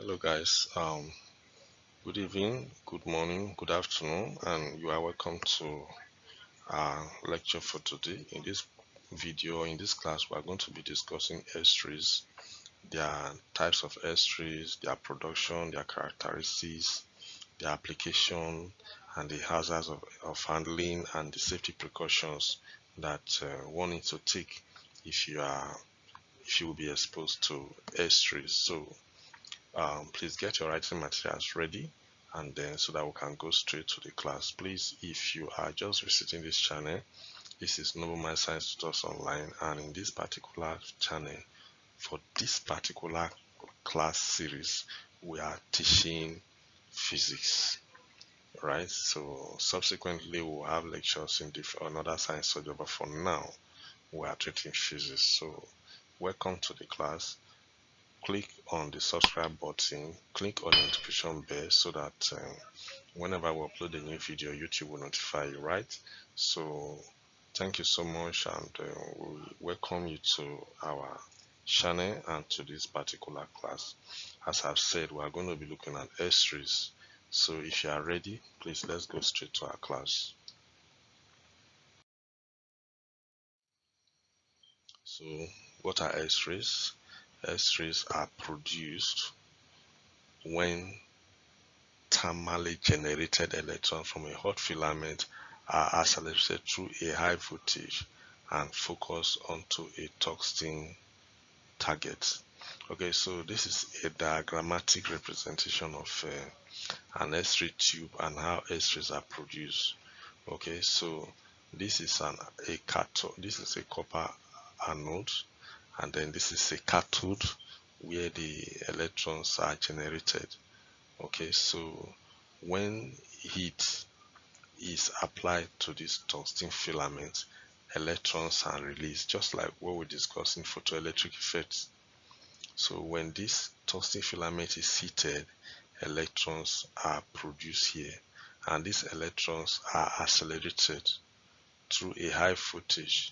Hello guys, good evening, good morning, good afternoon, and you are welcome to our lecture for today. In this video, in this class, we are going to be discussing S-trees, their types of S-trees, their production, their characteristics, their application, and the hazards of handling and the safety precautions that one needs to take if you will be exposed to S-trees. So please get your writing materials ready, and then so that we can go straight to the class. Please, if you are just visiting this channel, this is Noble Mind Science Tutors Online, and in this particular channel, for this particular class series, we are teaching physics, right? So subsequently we'll have lectures in another science subject, but for now we are treating physics. So welcome to the class. Click on the subscribe button, click on the notification bell so that whenever we upload a new video, YouTube will notify you, right? So thank you so much, and we welcome you to our channel and to this particular class. As I've said, we are going to be looking at S-trees. So if you are ready, please let's go straight to our class. So what are S-trees? S-trees are produced when thermally generated electrons from a hot filament are accelerated through a high voltage and focused onto a tungsten target. Okay, so this is a diagrammatic representation of an S-ray tube and how S-rays are produced. Okay, so this is a cathode, this is a copper anode, and then this is a cathode where the electrons are generated. Okay, so when heat is applied to this tungsten filament, electrons are released, just like what we discussed in photoelectric effects. So when this tungsten filament is heated, electrons are produced here, and these electrons are accelerated through a high voltage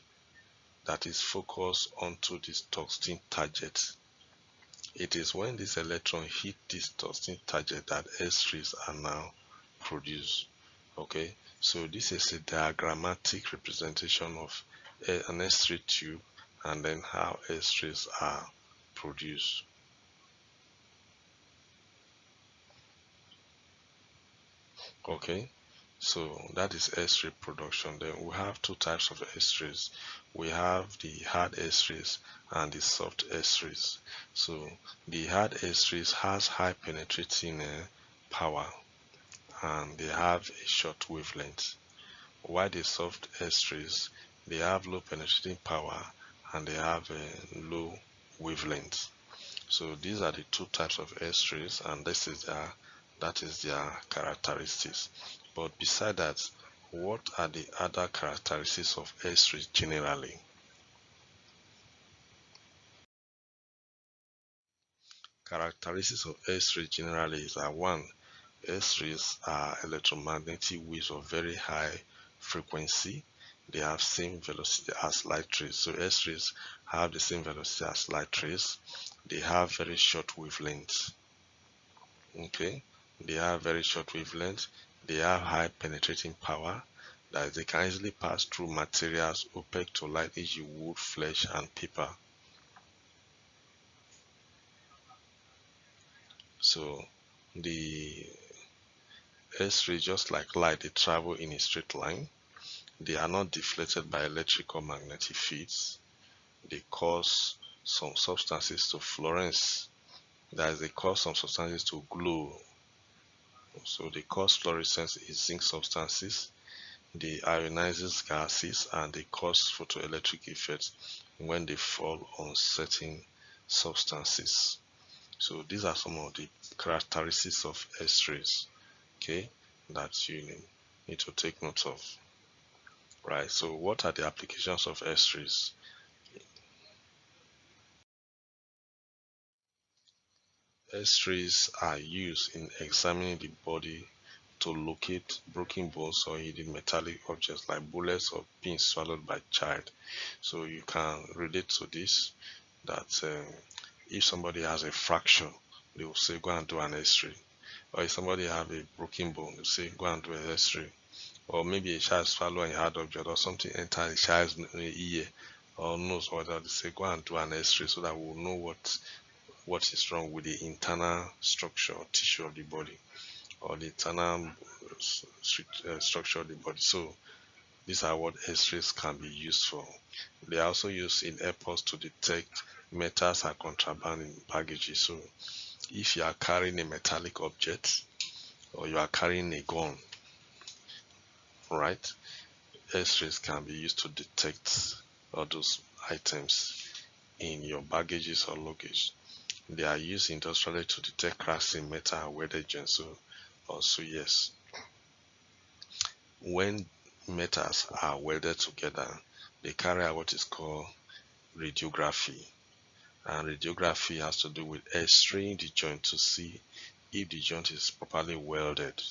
that is focused onto this tungsten target. It is when this electron hit this tungsten target that S-rays are now produced. Okay, so this is a diagrammatic representation of an S-ray tube and then how S-rays are produced. Okay, so that is S-ray production. Then we have two types of S-rays. We have the hard S-rays and the soft S-rays. So the hard S-rays has high penetrating power, and they have a short wavelength, while the soft S-rays, they have low penetrating power and they have a low wavelength. So these are the two types of S-rays, and that is their characteristics. But beside that, what are the other characteristics of S-rays generally? Characteristics of S-rays generally is that one, S-rays are electromagnetic waves of very high frequency. They have same velocity as light rays. So S-rays have the same velocity as light rays. They have very short wavelengths. Okay, they have very short wavelengths. They have high penetrating power. That is, they can easily pass through materials opaque to light, e.g., wood, flesh, and paper. So the S-rays, just like light, they travel in a straight line. They are not deflected by electric or magnetic fields. They cause some substances to fluoresce. That is, they cause some substances to glow. So they cause fluorescence in zinc substances. They ionize gases, and they cause photoelectric effects when they fall on certain substances. So these are some of the characteristics of S-rays, okay, that you need to take note of. Right, so what are the applications of S-rays? X-rays are used in examining the body to locate broken bones or hidden metallic objects like bullets or pins swallowed by child. So you can relate to this, that if somebody has a fracture they will say go and do an x-ray. Or if somebody have a broken bone, they say go and do an x-ray. Or maybe a child swallow a hard object or something enter the child's ear or nose, or they say go and do an x-ray so that we'll know what is wrong with the internal structure or tissue of the body, or the internal structure of the body. So these are what x-rays can be used for. They are also used in airports to detect metals and contraband in baggages. So if you are carrying a metallic object or you are carrying a gun, right, x-rays can be used to detect all those items in your baggages or luggage. They are used industrially to detect cracks in metal and welded joints. So also yes, when metals are welded together, they carry out what is called radiography. And radiography has to do with x-raying the joint to see if the joint is properly welded.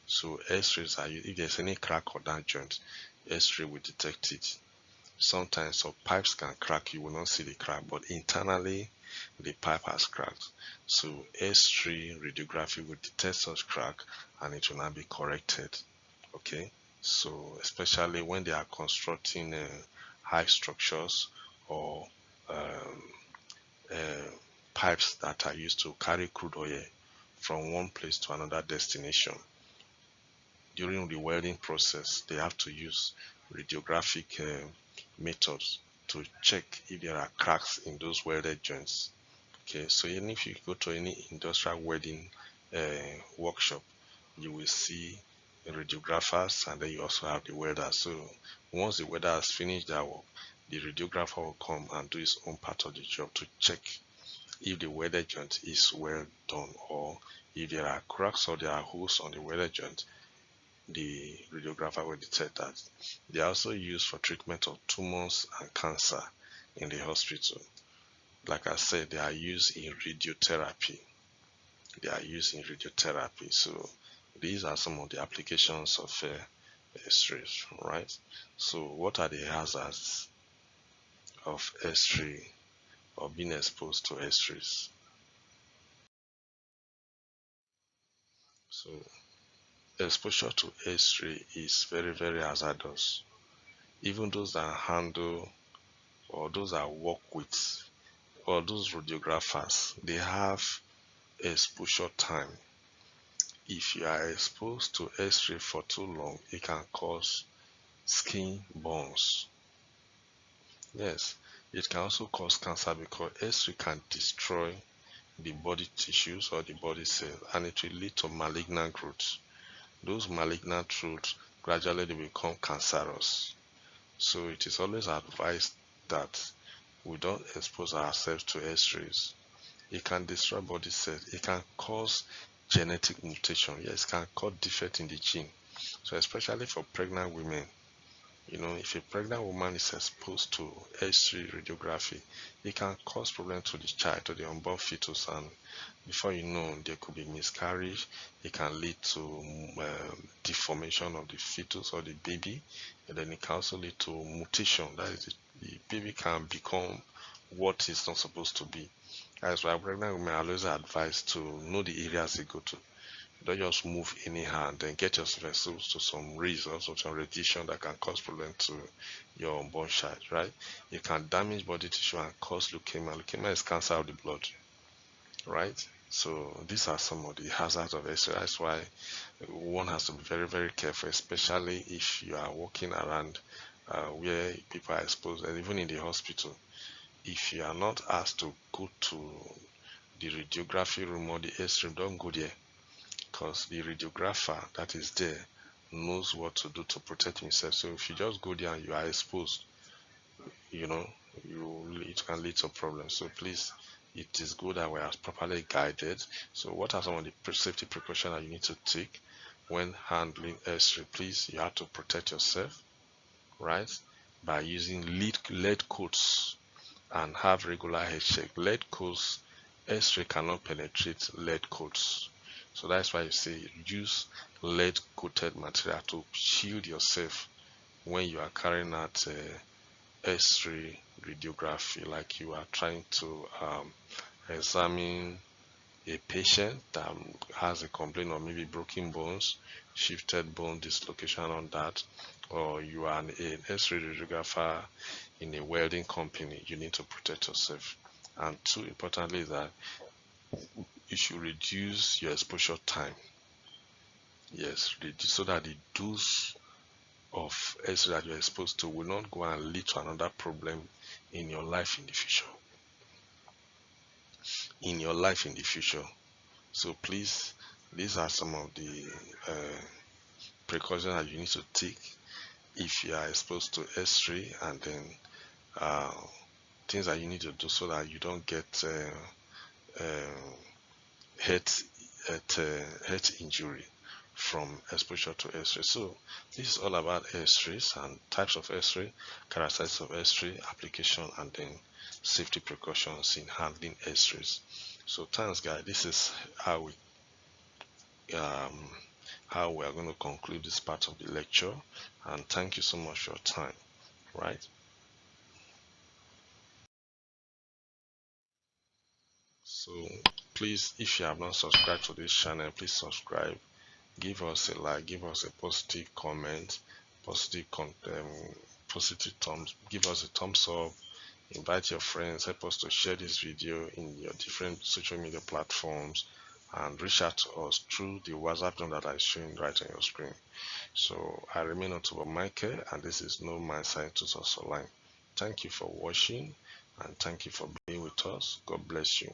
So x-rays are used if there's any crack on that joint, x-ray will detect it. Sometimes some pipes can crack, you will not see the crack, but internally the pipe has cracked. So x-ray radiography will detect such crack and it will not be corrected. Okay, so especially when they are constructing high structures or um, uh, pipes that are used to carry crude oil from one place to another destination. During the welding process, they have to use radiographic methods to check if there are cracks in those welded joints. Okay, so even if you go to any industrial welding workshop, you will see the radiographers and then you also have the welder. So once the welder has finished their work, the radiographer will come and do his own part of the job to check if the welded joint is well done, or if there are cracks or there are holes on the welded joint, the radiographer will detect that. They are also used for treatment of tumors and cancer in the hospital. Like I said, they are used in radiotherapy. They are used in radiotherapy. So these are some of the applications of X-rays, right? So what are the hazards of X-ray or being exposed to X-rays? So exposure to X-ray is very, very hazardous. Even those that handle or those that work with or those radiographers, they have exposure time. If you are exposed to X-ray for too long, it can cause skin burns. Yes, it can also cause cancer because X-ray can destroy the body tissues or the body cells, and it will lead to malignant growth. Those malignant roots gradually they become cancerous. So it is always advised that we don't expose ourselves to X-rays. It can destroy body cells. It can cause genetic mutation. Yes, it can cause defect in the gene. So especially for pregnant women, if a pregnant woman is exposed to X-ray radiography, it can cause problem to the child, to the unborn fetus, and before you know, there could be miscarriage. It can lead to deformation of the fetus or the baby, and then it can also lead to mutation. That is, the baby can become what it's not supposed to be. That's why pregnant women are always advised to know the areas they go to. Don't just move anyhow and then get yourself exposed to some results or some radiation that can cause problem to your unborn child, right? It can damage body tissue and cause leukemia. Leukemia is cancer of the blood, right? So these are some of the hazards of X-ray. That's why one has to be very, very careful, especially if you are walking around where people are exposed, and even in the hospital. If you are not asked to go to the radiography room or the X-ray, don't go there, because the radiographer that is there knows what to do to protect himself. So if you just go there and you are exposed, you know, it can lead to problems. So please, it is good that we are properly guided. So what are some of the safety precautions that you need to take when handling X-ray? Please, you have to protect yourself, right, by using lead coats and have regular head check. Lead coats, X-ray cannot penetrate lead coats. So that's why you say use lead coated material to shield yourself when you are carrying out X-ray radiography, like you are trying to examine a patient that has a complaint of maybe broken bones, shifted bone dislocation on that, or you are an X-ray radiographer in a welding company, you need to protect yourself. And two, importantly, is that you should reduce your exposure time. Yes, so that the dose of X-ray that you're exposed to will not go and lead to another problem in your life in the future. So please, these are some of the precautions that you need to take if you are exposed to X-ray, and then things that you need to do so that you don't get head injury from exposure to X-ray. So this is all about X-rays and types of X-ray, characteristics of X-ray, application, and then safety precautions in handling X-rays. So thanks, guys. This is how we are going to conclude this part of the lecture, and thank you so much for your time. Right. So please, if you have not subscribed to this channel, please subscribe, give us a like, give us a positive comment, positive thumbs, give us a thumbs up, invite your friends, help us to share this video in your different social media platforms, and reach out to us through the WhatsApp number that is showing right on your screen. So I remain Otubo Michael, and this is No Mind Science Tutors Online. Thank you for watching, and thank you for being with us. God bless you.